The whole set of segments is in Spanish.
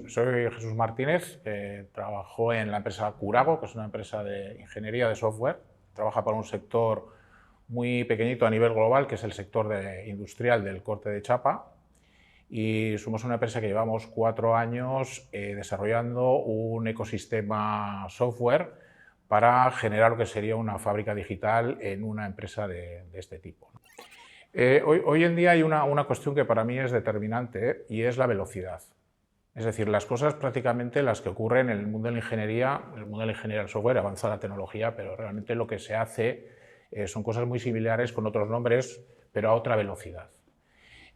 Soy Jesús Martínez, trabajo en la empresa Curago, que es una empresa de ingeniería de software. Trabaja para un sector muy pequeñito a nivel global, que es el sector industrial del corte de chapa. Y somos una empresa que llevamos 4 años desarrollando un ecosistema software para generar lo que sería una fábrica digital en una empresa de este tipo. Hoy en día hay una cuestión que para mí es determinante y es la velocidad. Es decir, las cosas prácticamente las que ocurren en el mundo de la ingeniería, del software, avanza la tecnología, pero realmente lo que se hace son cosas muy similares con otros nombres, pero a otra velocidad.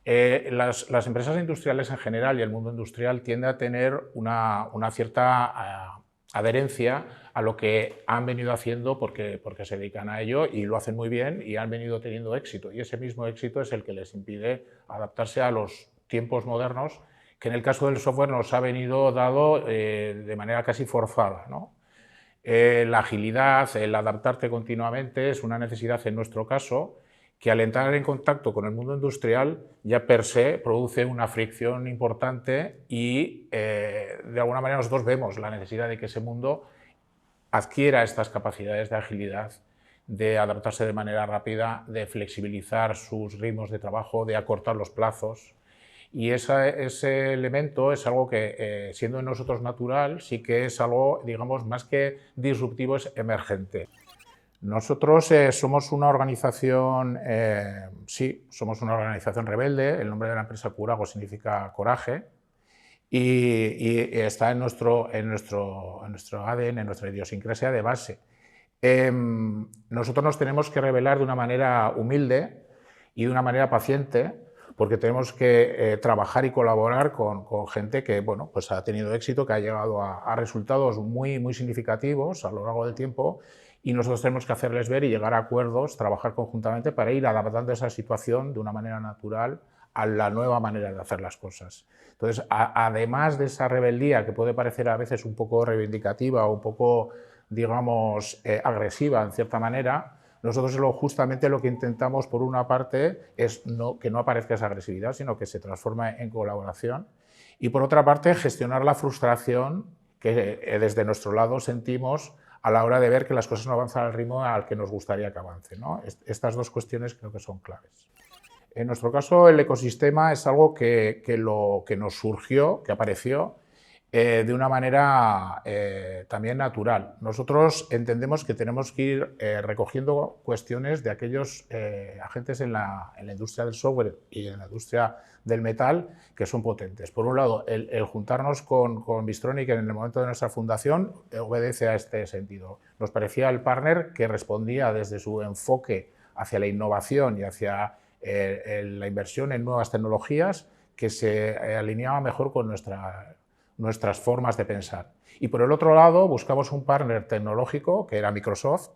Las empresas industriales en general y el mundo industrial tiende a tener una cierta adherencia a lo que han venido haciendo porque se dedican a ello y lo hacen muy bien y han venido teniendo éxito. Y ese mismo éxito es el que les impide adaptarse a los tiempos modernos, que en el caso del software nos ha venido dado de manera casi forzada, ¿no? La agilidad, el adaptarte continuamente es una necesidad en nuestro caso que al entrar en contacto con el mundo industrial ya per se produce una fricción importante y de alguna manera nosotros vemos la necesidad de que ese mundo adquiera estas capacidades de agilidad, de adaptarse de manera rápida, de flexibilizar sus ritmos de trabajo, de acortar los plazos. Y ese elemento es algo que, siendo en nosotros natural, sí que es algo, digamos, más que disruptivo, es emergente. Nosotros somos una organización, sí, somos una organización rebelde. El nombre de la empresa Curago significa coraje y está en nuestro ADN, en nuestra idiosincrasia de base. Nosotros nos tenemos que revelar de una manera humilde y de una manera paciente, porque tenemos que trabajar y colaborar con gente que bueno, pues ha tenido éxito, que ha llegado a resultados muy, muy significativos a lo largo del tiempo, y nosotros tenemos que hacerles ver y llegar a acuerdos, trabajar conjuntamente para ir adaptando esa situación de una manera natural a la nueva manera de hacer las cosas. Entonces, además de esa rebeldía que puede parecer a veces un poco reivindicativa o un poco, digamos, agresiva en cierta manera, nosotros justamente lo que intentamos, por una parte, es que no aparezca esa agresividad, sino que se transforme en colaboración. Y por otra parte, gestionar la frustración que desde nuestro lado sentimos a la hora de ver que las cosas no avanzan al ritmo al que nos gustaría que avancen, ¿no? Estas dos cuestiones creo que son claves. En nuestro caso, el ecosistema es algo que nos surgió, que apareció de una manera también natural. Nosotros entendemos que tenemos que ir recogiendo cuestiones de aquellos agentes en la industria del software y en la industria del metal que son potentes. Por un lado, el juntarnos con Bystronic en el momento de nuestra fundación obedece a este sentido. Nos parecía el partner que respondía desde su enfoque hacia la innovación y hacia la inversión en nuevas tecnologías, que se alineaba mejor con nuestras formas de pensar. Y por el otro lado buscamos un partner tecnológico, que era Microsoft,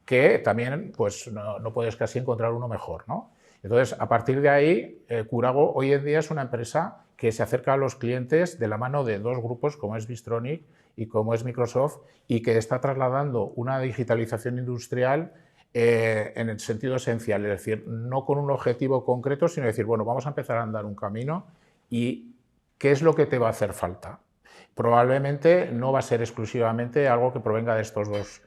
que también pues, no puedes casi encontrar uno mejor, ¿no? Entonces, a partir de ahí, Curago hoy en día es una empresa que se acerca a los clientes de la mano de dos grupos, como es Bystronic y como es Microsoft, y que está trasladando una digitalización industrial en el sentido esencial, es decir, no con un objetivo concreto, sino decir, bueno, vamos a empezar a andar un camino y ¿qué es lo que te va a hacer falta? Probablemente no va a ser exclusivamente algo que provenga de estos dos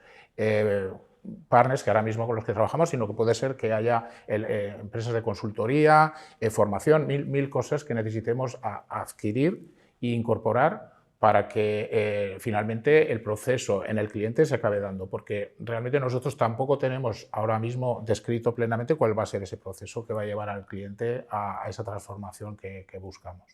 partners que ahora mismo con los que trabajamos, sino que puede ser que haya empresas de consultoría, formación, mil cosas que necesitemos adquirir e incorporar para que finalmente el proceso en el cliente se acabe dando, porque realmente nosotros tampoco tenemos ahora mismo descrito plenamente cuál va a ser ese proceso que va a llevar al cliente a esa transformación que buscamos.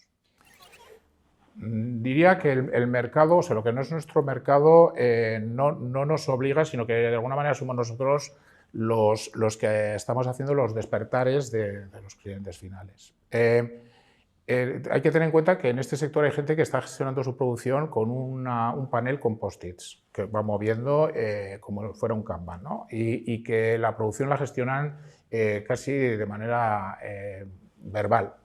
Diría que el mercado, o sea, lo que no es nuestro mercado, no nos obliga, sino que de alguna manera somos nosotros los que estamos haciendo los despertares de los clientes finales. Hay que tener en cuenta que en este sector hay gente que está gestionando su producción con un panel con post-its que va moviendo como fuera un Kanban, ¿no? Y que la producción la gestionan casi de manera verbal.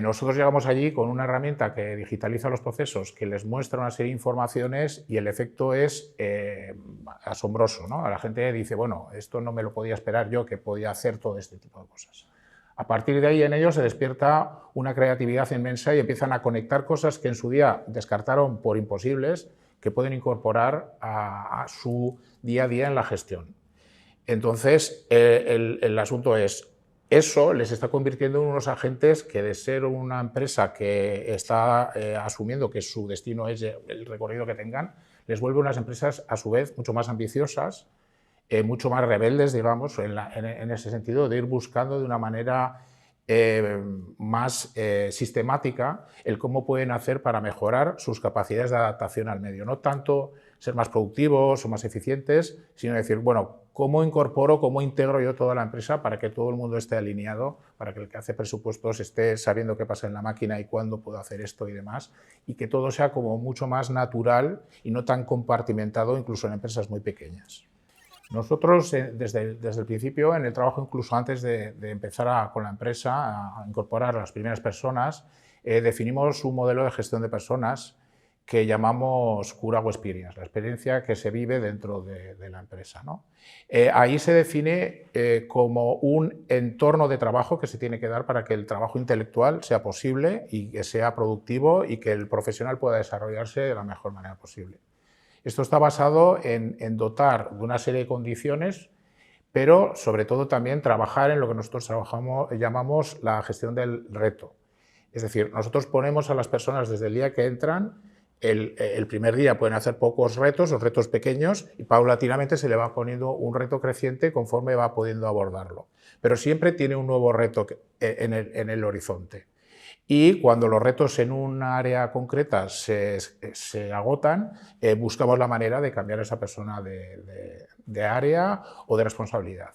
Nosotros llegamos allí con una herramienta que digitaliza los procesos, que les muestra una serie de informaciones y el efecto es asombroso, ¿no? La gente dice, bueno, esto no me lo podía esperar yo, que podía hacer todo este tipo de cosas. A partir de ahí en ellos se despierta una creatividad inmensa y empiezan a conectar cosas que en su día descartaron por imposibles, que pueden incorporar a su día a día en la gestión. Entonces, el asunto es, eso les está convirtiendo en unos agentes que, de ser una empresa que está asumiendo que su destino es el recorrido que tengan, les vuelve unas empresas a su vez mucho más ambiciosas, mucho más rebeldes, digamos, en ese sentido, de ir buscando de una manera más sistemática el cómo pueden hacer para mejorar sus capacidades de adaptación al medio. No tanto ser más productivos o más eficientes, sino decir, bueno, ¿cómo incorporo, cómo integro yo toda la empresa para que todo el mundo esté alineado, para que el que hace presupuestos esté sabiendo qué pasa en la máquina y cuándo puedo hacer esto y demás, y que todo sea como mucho más natural y no tan compartimentado, incluso en empresas muy pequeñas? Nosotros, desde el principio, en el trabajo, incluso antes de empezar con la empresa, a incorporar a las primeras personas, definimos un modelo de gestión de personas que llamamos Curago Experience, la experiencia que se vive dentro de la empresa, ¿no? Ahí se define como un entorno de trabajo que se tiene que dar para que el trabajo intelectual sea posible y que sea productivo y que el profesional pueda desarrollarse de la mejor manera posible. Esto está basado en dotar de una serie de condiciones, pero sobre todo también trabajar en lo que nosotros llamamos la gestión del reto. Es decir, nosotros ponemos a las personas desde el día que entran, el primer día pueden hacer pocos retos o retos pequeños y paulatinamente se le va poniendo un reto creciente conforme va pudiendo abordarlo. Pero siempre tiene un nuevo reto en el horizonte. Y cuando los retos en un área concreta se agotan, buscamos la manera de cambiar a esa persona de área o de responsabilidad.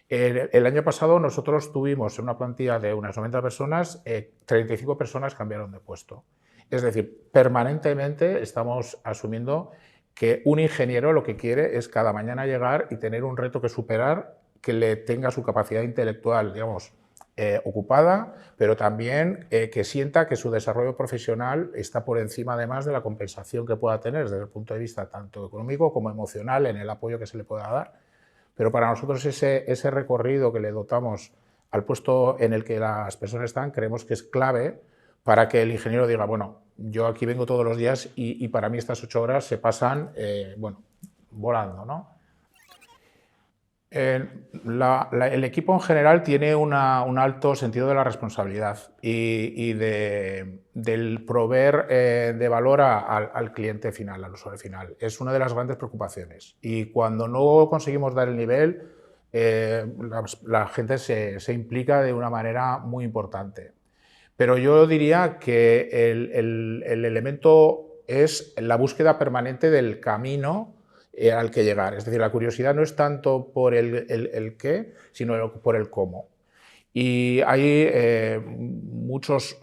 El año pasado nosotros tuvimos en una plantilla de unas 90 personas, 35 personas cambiaron de puesto. Es decir, permanentemente estamos asumiendo que un ingeniero lo que quiere es cada mañana llegar y tener un reto que superar, que le tenga su capacidad intelectual, digamos, ocupada, pero también que sienta que su desarrollo profesional está por encima, además, de la compensación que pueda tener desde el punto de vista tanto económico como emocional en el apoyo que se le pueda dar. Pero para nosotros ese recorrido que le dotamos al puesto en el que las personas están, creemos que es clave para que el ingeniero diga, bueno, yo aquí vengo todos los días y para mí estas 8 horas se pasan, bueno, volando, ¿no? El equipo en general tiene un alto sentido de la responsabilidad y del proveer de valor al cliente final, al usuario final. Es una de las grandes preocupaciones. Y cuando no conseguimos dar el nivel, la gente se implica de una manera muy importante. Pero yo diría que el elemento es la búsqueda permanente del camino al que llegar. Es decir, la curiosidad no es tanto por el qué, sino por el cómo. Y hay muchos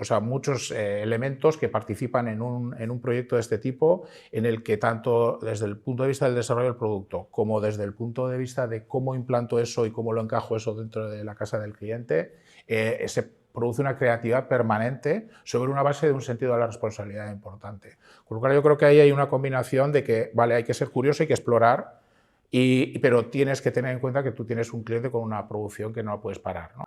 elementos que participan en un proyecto de este tipo, en el que tanto desde el punto de vista del desarrollo del producto como desde el punto de vista de cómo implanto eso y cómo lo encajo eso dentro de la casa del cliente, se produce una creatividad permanente sobre una base de un sentido de la responsabilidad importante. Con lo cual yo creo que ahí hay una combinación de que, vale, hay que ser curioso, hay que explorar, pero tienes que tener en cuenta que tú tienes un cliente con una producción que no puedes parar, ¿no?